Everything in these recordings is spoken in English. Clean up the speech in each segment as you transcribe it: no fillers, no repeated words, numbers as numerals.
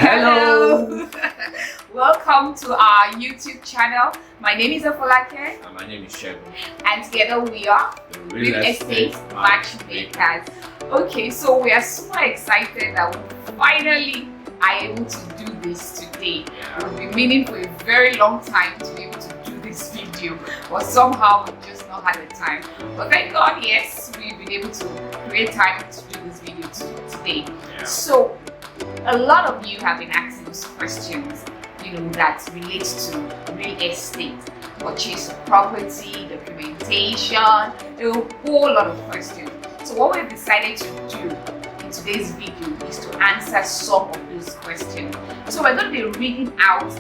Hello. Welcome to our YouTube channel. My name is Afolake. And my name is Shegun. And together we are The Real Estate Matchmakers. Okay, so we are super excited that we finally are able to do this today. We've been meaning for a very long time to be able to do this video, but somehow we've just not had the time. But thank God, yes, we've been able to create time to do this video today. So a lot of you have been asking us questions, that relate to real estate, purchase of property, documentation, a whole lot of questions. So what we've decided to do in today's video is to answer some of those questions. So we're going to be reading out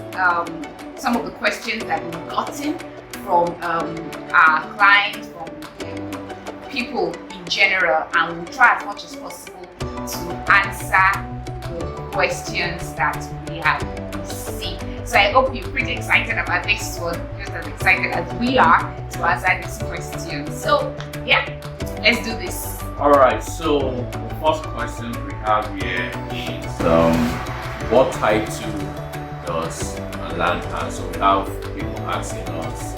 some of the questions that we've gotten from our clients, from people in general, and we'll try as much as possible to answer the questions that we have received. So I hope you're pretty excited about this one, just as excited as we are to answer this question. So yeah, let's do this. Alright, so the first question we have here is what title does a land have? So we have people asking us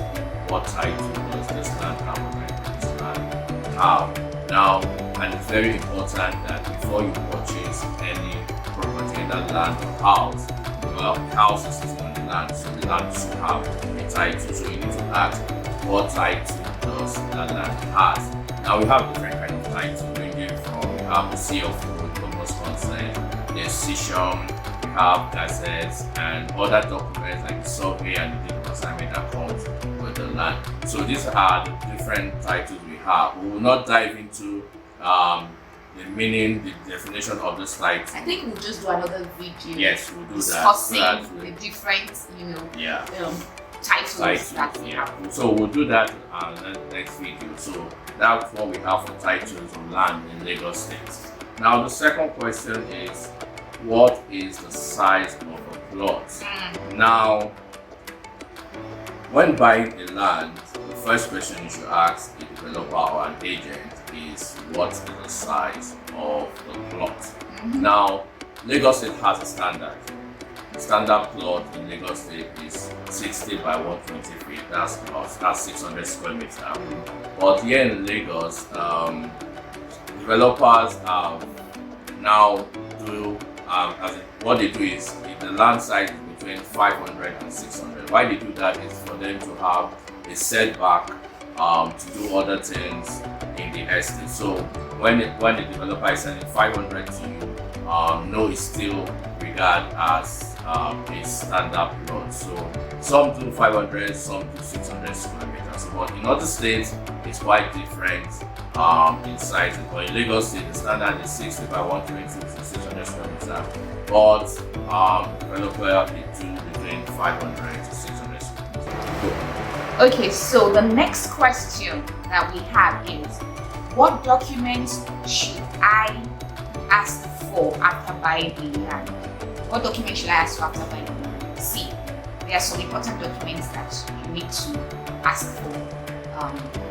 what title does this land have, this land have. Now, and it's very important that before you purchase any property, either land or house, well, house is on the land, so the land should have a title. So you need to ask what title does that land has. Now we have different kinds of titles ranging from we have the seal of food, commerce consent, the decision, we have gazettes and other documents like the survey and the deed of assignment that comes with the land. So these are the different titles we have. We will not dive into the meaning, the definition of this title. I think we'll just do another video. Yes, we'll do discussing that. the different, titles that we have. So we'll do that in the next video. So that's what we have for titles of land in Lagos State. Now the second question is, what is the size of a plot? Now, when buying a land, the first question you should ask a developer or an agent is, what is the size of the plot? Now, Lagos State has a standard. The standard plot in Lagos State is 60 by 120 feet. That's 600 square meters. But here in Lagos, developers now do what they do is, if the land size is between 500 and 600. Why they do that is for them to have a setback to do other things in the estate. So when the developer is selling 500 to you, no, it's still regarded as a standard plot. So some do 500, some do 600 square meters. But in other states, it's quite different in size. But in Lagos State, the standard is 60 by 120 to 600 square meters. But developer they do between 500 to 600 square meters. Okay, so the next question that we have is, what documents should I ask for after buying the land? What documents should I ask for after buying the land? See, there are some important documents that you need to ask for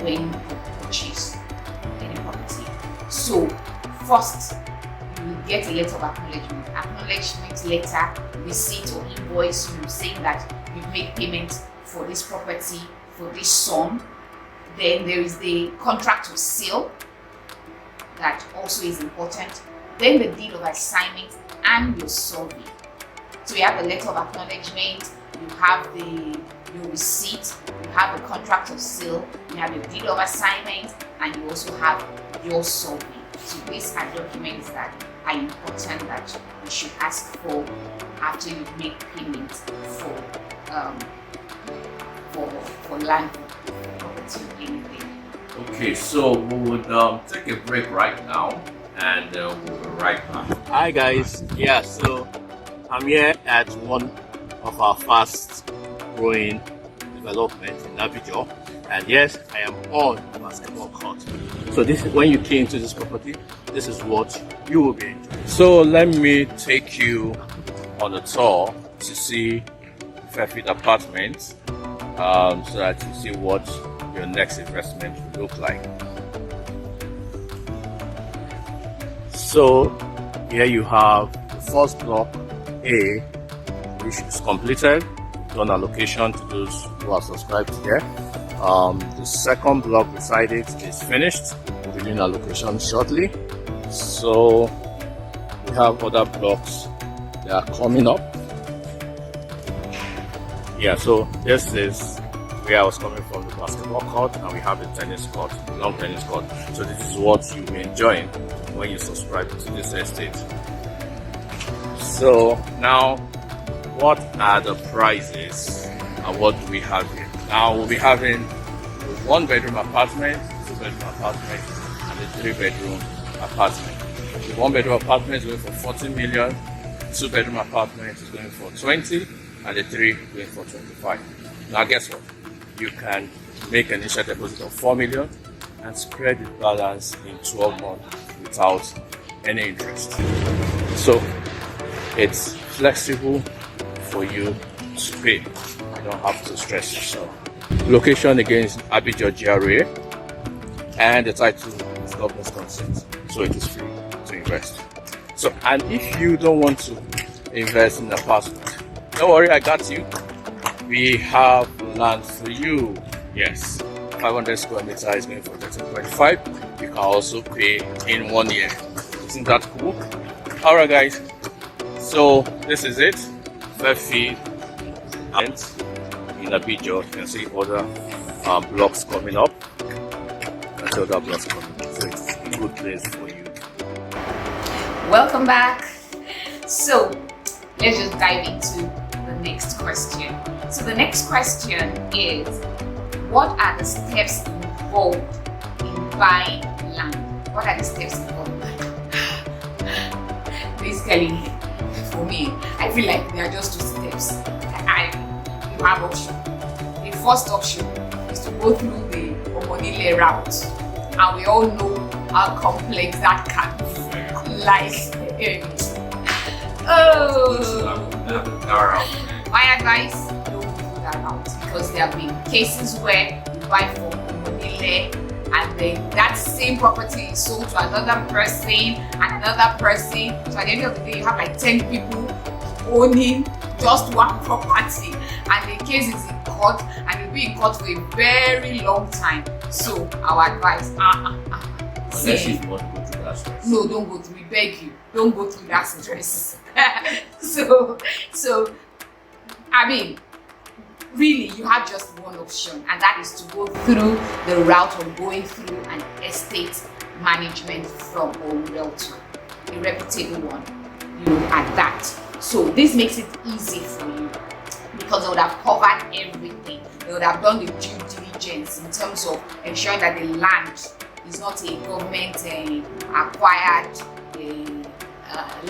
when you purchase any property. So, first, you will get a letter of acknowledgement. Acknowledgement letter, receipt or invoice, saying that you've made payment for this property for this sum. Then there is the contract of sale that also is important. Then the deed of assignment and your survey. So you have the letter of acknowledgement, you have your receipt, you have the contract of sale, you have your deed of assignment, and you also have your survey. So these are documents that are important that you should ask for after you make payment for land, property, anything. Okay, so we would take a break right now, and we'll be right back. Hi guys, yeah, so I'm here at one of our fast growing developments in Abidjan, and yes, I am on a basketball court. So this is when you came to this property, this is what you will be enjoying. So let me take you on a tour to see Fairfield Apartments, so that you see what your next investment will look like. So here you have the first block A, which is completed, done allocation to those who are subscribed here. The second block beside it is finished, we'll be doing allocation shortly. So we have other blocks that are coming up. Yeah, so this is where I was coming from, the basketball court, and we have the tennis court, long tennis court. So this is what you'll be enjoying when you subscribe to this estate. So now, what are the prices and what do we have here? Now we'll be having a 1-bedroom apartment, 2-bedroom apartment, and a 3-bedroom apartment. The 1-bedroom apartment is going for 40 million, the 2-bedroom apartment is going for 20, and the 3 going for 25. Now guess what? You can make an initial deposit of 4 million and spread the balance in 12 months without any interest. So it's flexible for you to pay. You don't have to stress yourself. Location again is Abidjan GRA, and the title is government's consent, so it is free to invest. So, and if you don't want to invest in an apartment, don't worry, I got you. We have land for you. Yes, 500 square meters is going for 13.5. You can also pay in 1 year. Isn't that cool? Alright guys, so this is it. Fairfield and in Abidjan, you can see other blocks coming up. That's other blocks coming up. So it's a good place for you. Welcome back. So let's just dive into the next question. So the next question is, what are the steps involved in buying land? What are the steps involved? Basically, for me, I feel like there are just 2 steps. You have option. The first option is to go through the Omonile route, and we all know how complex that can be. Like, my advice: don't go that route, because there have been cases where you buy from Omonile and then that same property is sold to another person and another person. So at the end of the day, you have like 10 people owning just one property, and the case is in court, and it'll be in court for a very long time. So our advice, Unless you want to go through that stress. no, don't go through. We beg you, don't go through that stress. so I mean, really, you have just one option, and that is to go through the route of going through an estate management from a realtor, a reputable one, at that. So this makes it easy for you, because they would have covered everything. They would have done the due diligence in terms of ensuring that the land is not a government acquired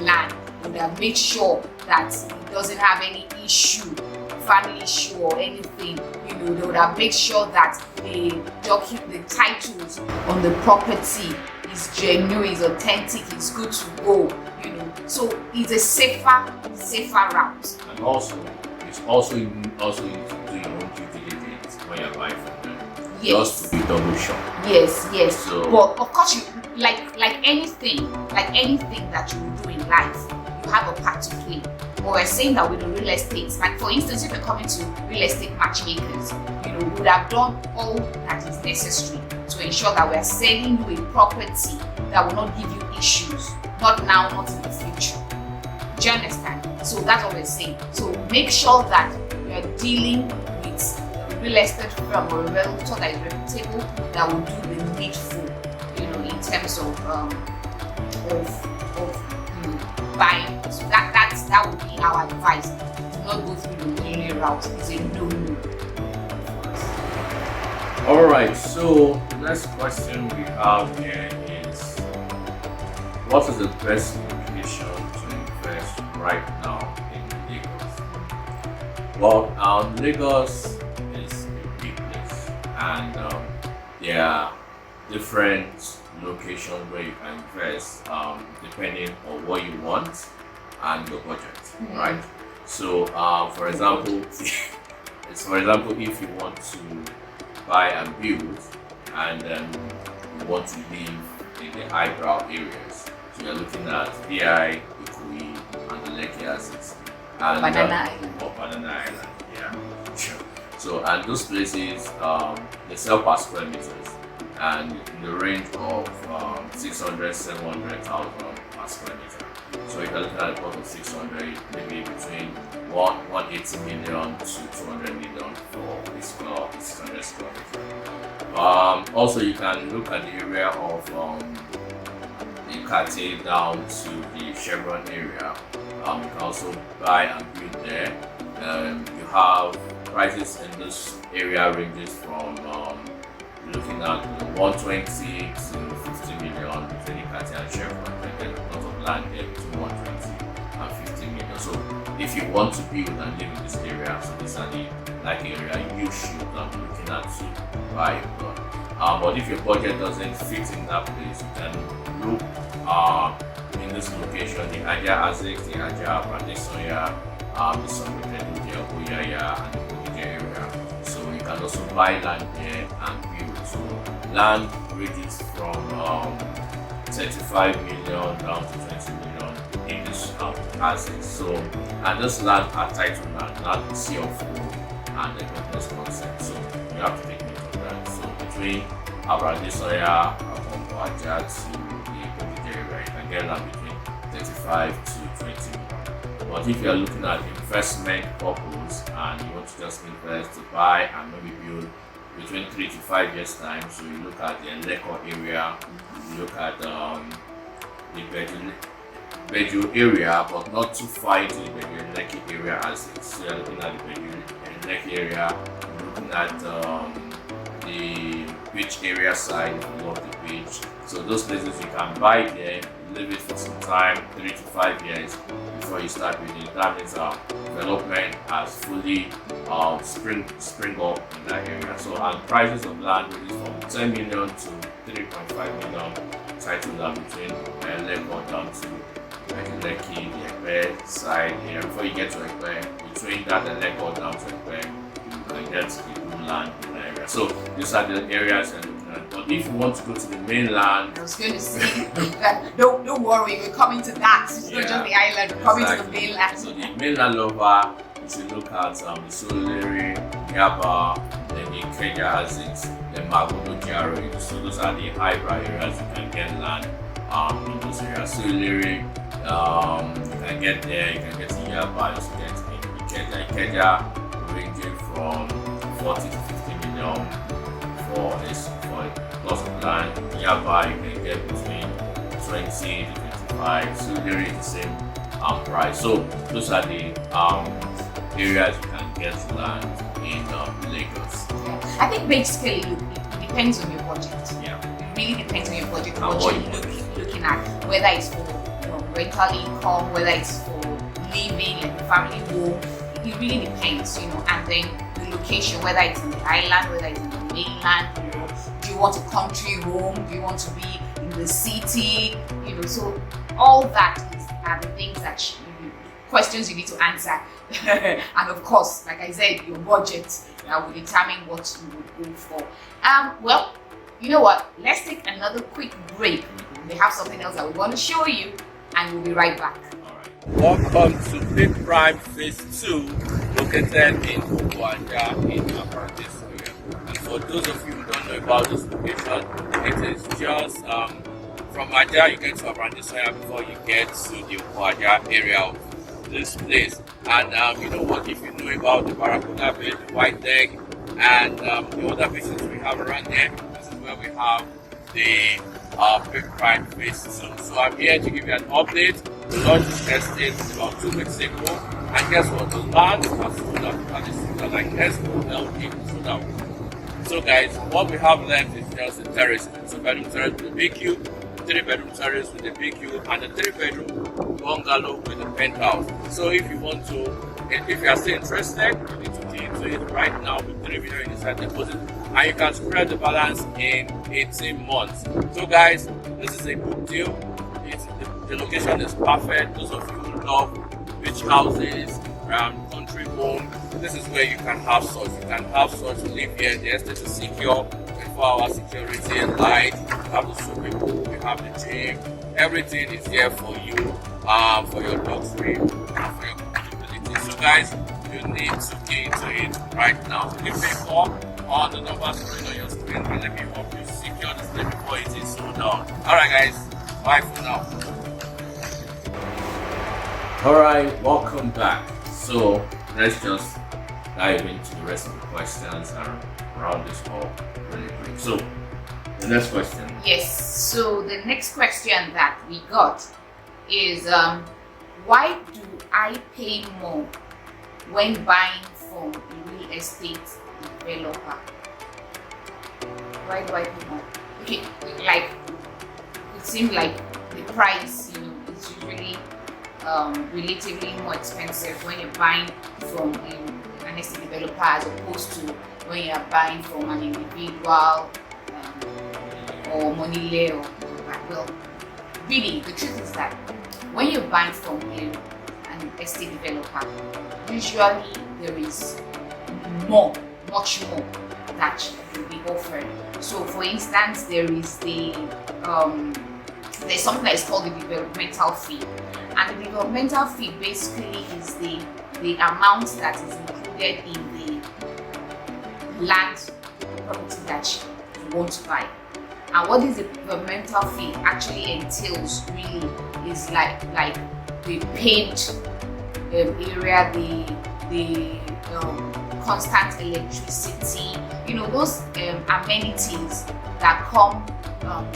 land. They would have made sure that it doesn't have any issue, family issue or anything. They would have made sure that the titles on the property is genuine, is authentic, is good to go. So it's a safer route. And also, you need to do your own due diligence when you're buying from them. Yes. Just to be double sure. Yes. So, but of course, you like anything that you do in life, you have a part to play. But we're saying that with the real estate, like for instance, if you're coming to real estate matchmakers, we would have done all that is necessary to ensure that we're selling you a property that will not give you issues, not now, not in the future. Do you understand? So that's what we're saying. So make sure that you're dealing with a real estate firm or a realtor that is reputable, that will do the needful, in terms of buying. So that would be our advice. Do not go through the linear route. It's a no-no. Alright, so next question we have here is, what is the best location to invest right now in Lagos? Well, Lagos is a big place, and there are different locations where you can invest depending on what you want and your budget, right? So, for example, if you want to buy and build, and you want to live in the highbrow areas, so you're looking at VI, Ikoyi, and the Lekki assets, and Banana Island. or Banana Island, yeah, sure. So, and those places, they sell per square meters, and in the range of 600, 700,000 per square meter. So if you're looking at a plot of 600, maybe between 180 million to 200 million for this 600 square meter. Also, you can look at the area of the Ikate down to the Chevron area. You can also buy and build there. You have prices in this area ranges from looking at 120 to 50 million between Ikate and Chevron. And a lot of land there between 120 and 50 million. So if you want to build and live in this area, so this is the area you should be looking at to buy a plot. But if your budget doesn't fit in that place, you can look in this location, the Aja Azek, the Aja Brandesoya, the Sokotedo, the Oboyaya, and the Bodija area. So you can also buy land there and build. So land ranges from 35 million down to 20 million in this assets. So, and this land are title land, not CFO and the governance concept. So you have to take note of that. So between Abradesoya, Aja to the Bodija area, you can get land between 35 to 20 million. But if you are looking at investment purpose and you want to just invest to buy and maybe build between 3 to 5 years time, so you look at the Lekko area, you look at the Beju area, but not too far into the Beju Lekki area as it's. So you're looking at the Beju Lekki area, you're looking at the beach area side, if you love the beach. So those places you can buy there, live it for some time, 3 to 5 years before you start building. That means development has fully spring up in that area. So and prices of land ranges from 10 million to 3.5 million title land between Lekko down to Lekki, the Ekpe side here. Before you get to Ekpe, between that and Lekko down to Ekpe, you can get a good land in that area. So these are the areas you're looking at. But if you want to go to the mainland, I was going to say that don't worry, we're coming to that. It's not just the island, we're coming to the mainland. So the mainland lover, you should look at the Solere, Yaba, then the Ikeja has it, then Magodo Jaro. So those are the highbrow areas you can get land in those areas. Solere, you can get there, you can get to Yaba, you also get in Ikeja. Ikeja ranging from 40 to 50 million for lots of land. Yaba, you can get between 20 to 25. Solere is the same price. So those are the areas you can get land in Lagos. I think basically it depends on your budget. Yeah. It really depends on your budget, And what what you're you looking at, whether it's for rental income, whether it's for living, like a family home. It really depends, and then the location, whether it's in the island, whether it's in the mainland, do you want a country home, do you want to be in the city, so all that are the things that questions you need to answer. And of course, like I said, your budget will determine what you would go for. Well, you know what? Let's take another quick break. We have something else that we want to show you, and we'll be right back. Welcome to Big Prime Phase 2, located in Obuaja in Aparadis area. And for those of you who don't know about this location, it is just from Aja you get to Aparadis area before you get to the Obuaja area of this place. And you know what, if you know about the Barracuda Bay, the White Leg, and the other places we have around there, this is where we have the Big Prime Phase 2. So I'm here to give you an update. The launch is tested about 2 weeks ago, and guess what? The land has sold out, and it's sold out like Tesco LD sold out. So guys, what we have left is just the terrace, 2-bedroom terrace with a BQ, 3-bedroom terrace with a BQ, and a 3-bedroom bungalow with a penthouse. So if you want to, if you are still interested, you need to key into it right now with 3 million inside deposit, and you can spread the balance in 18 months. So guys, this is a good deal. The location is perfect. Those of you who love beach houses, country home, this is where you can have such. You can have such, live here. The estate is secure, 24-hour security and light. We have the swimming pool, we have the gym. Everything is here for you, for your luxury and for your comfortability. So guys, you need to key into it right now. Give me a call on the numbers on your screen and let me help you secure the place before it is sold out. Alright guys, bye for now. Alright, welcome back. So let's just dive into the rest of the questions and round this all really quick. So the next question. Yes, so the next question that we got is why do I pay more when buying from a real estate developer? Why do I pay more? Okay, like it seems like the price, is usually relatively more expensive when you're buying from an estate developer as opposed to when you're buying from an individual or money layer. Well, really, the truth is that when you're buying from an estate developer, usually there is much more that will be offered. So, for instance, there is there's something that is called the developmental fee, and the developmental fee basically is the amount that is included in the land property that you want to buy. And what is the developmental fee actually entails really is like the paved area, the constant electricity, those amenities that come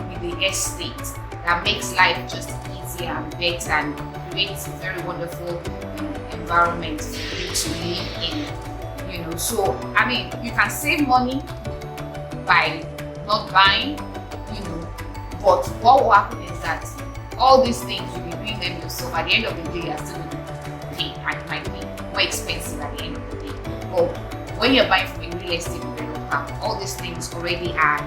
with the estate that makes life just easier and better and creates a very wonderful environment for you to live in. So I mean, you can save money by not buying, but what will happen is that all these things you'll be doing them yourself. At the end of the day, you're still going to pay, and it might be more expensive at the end of the day. But when you're buying from a real estate developer, all these things already are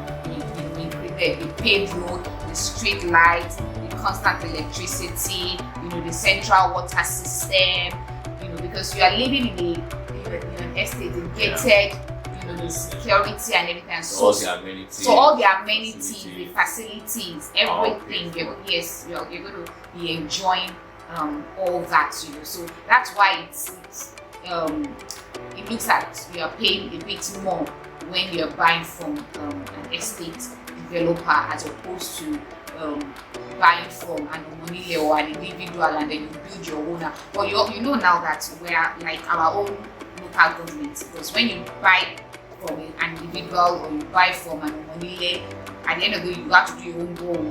included: the paved road, the street lights, the constant electricity, the central water system. Because you are living in an estate, gated. The security and everything. So all the amenities, the facilities, everything. You're going to be enjoying all that. So that's why it looks like you are paying a bit more when you're buying from an estate developer as opposed to buying from an money or an individual, and then you build your own. But you know now that we are like our own local government, because when you buy from an individual or you buy from an money, at the end of the day you have to do your own goal.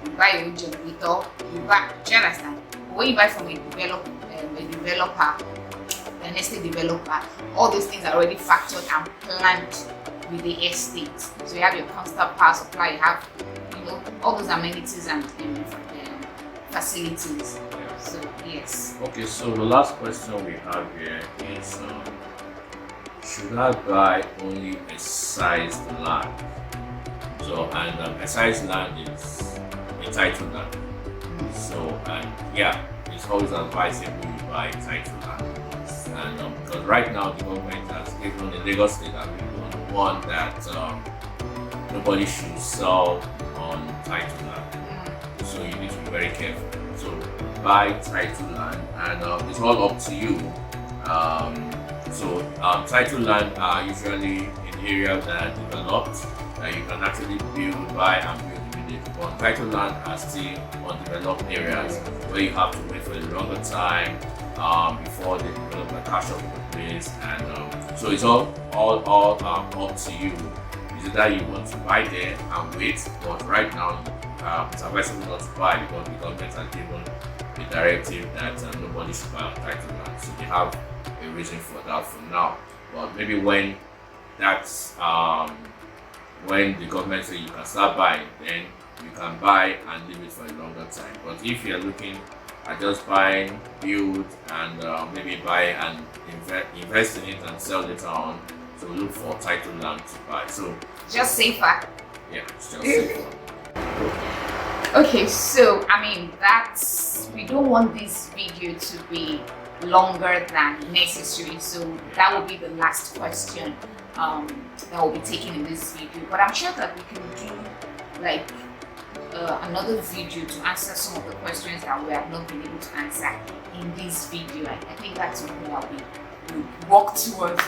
You buy your own generator, do you understand? But when you buy from a developer, an estate developer, all these things are already factored and planned with the estate. So you have your constant power supply, you have all those amenities and facilities. So yes. Okay, so the last question we have here is should I buy only a sized land? So, and a sized land is a title land. So, and yeah, it's always advisable you buy a title land. And because right now the government has given the Lagos State has given one that nobody should sell on title land. So you need to be very careful. So buy title land, and it's all up to you. Title land are usually in areas that are developed that you can actually build, buy and build immediately. But title land are still undeveloped areas where you have to wait for a longer time before the development catch up with the place. And so it's all up to you. Is it that you want to buy there and wait? But right now, it's advisable not to buy because the government has given a directive that nobody should buy on title land. So they have a reason for that for now. But maybe when that when the government say you can start buying, then you can buy and leave it for a longer time. But if you're looking at just buying, build, and maybe buy and invest in it and sell later on, so look for title land to buy. So just safer. Yeah, it's just safer. Okay, so I mean we don't want this video to be longer than necessary, so that will be the last question that will be taken in this video. But I'm sure that we can do like another video to answer some of the questions that we have not been able to answer in this video. I think that's something that we will work towards,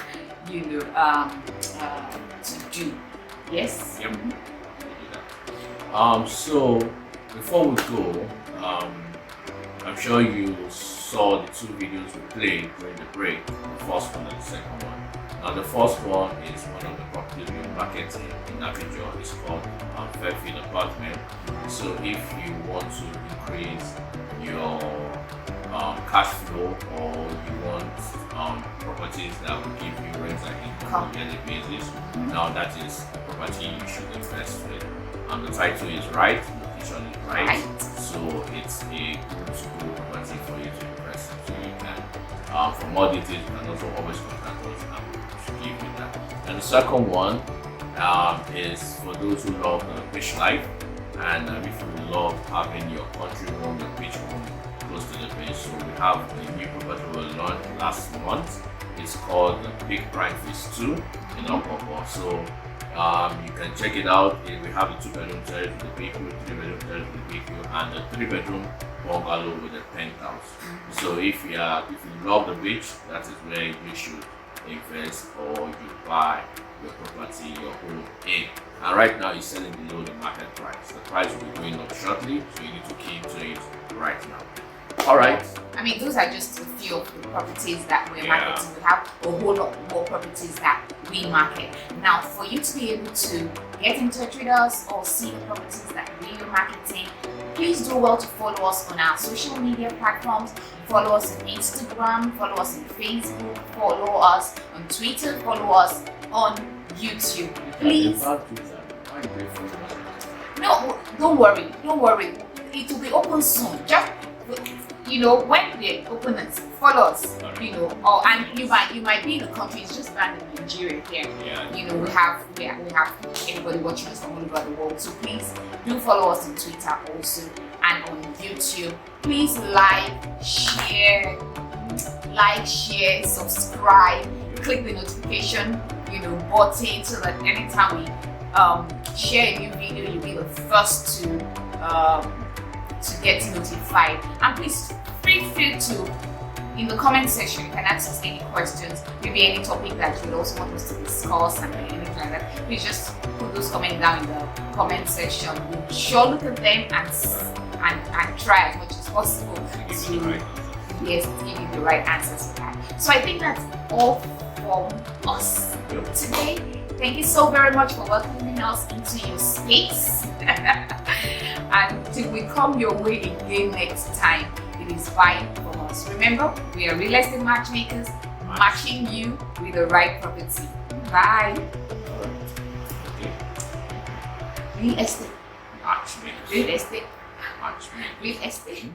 to do. Yes. Yep. So before we go, I'm sure you saw the two videos we played during the break, the first one and the second one. Now the first one is one of the properties we're marketing in Abidjan. It's called Fairfield Apartment. So if you want to increase your cash flow, or you want properties that will give you rental income on a yearly basis, now that is a property you should invest with. The title is right, location is right, so it's a good property for you to invest in. So you can, for more details, you can also always contact us and we'll give you that. And the second one is for those who love the beach life, and if you love having your country home, your beach home close to the beach. So we have a new property we launched last month. It's called the Big Prime Phase 2 in Okobo. So you can check it out. We have a 2-bedroom terrace with a big view, 3-bedroom terrace with a big view, and a 3-bedroom bungalow with a penthouse. So if you love the beach, that is where you should invest or you buy your property, your home in. And right now it's selling below the market price. The price will be going up shortly, so you need to key into it right now. All right. I mean, those are just a few of the properties that we're marketing. We have a whole lot more properties that we market. Now, for you to be able to get in touch with us or see the properties that we are marketing, please do well to follow us on our social media platforms. Follow us on Instagram, follow us on Facebook, follow us on Twitter, follow us on YouTube. Please. No, don't worry. It will be open soon. Just when they open it, follow us. And you might be in the country. It's just banned in Nigeria here. Yeah. We have everybody watching us from all over the world. So please do follow us on Twitter also and on YouTube. Please like, share, subscribe, click the notification button so that anytime we share a new video, you'll be the first to get notified. And please feel free to, in the comment section, you can ask us any questions, maybe any topic that you would also want us to discuss and anything like that. Please just put those comments down in the comment section. We'll sure look at them and try as much as possible to give you the right answers for that. So I think that's all from us today. Thank you so very much for welcoming us into your space. And till we come your way again next time, it is fine from us. Remember, we are real estate matchmakers, matching you with the right property. Bye. Real estate. Matchmakers. Real estate. Matchmakers. Real estate.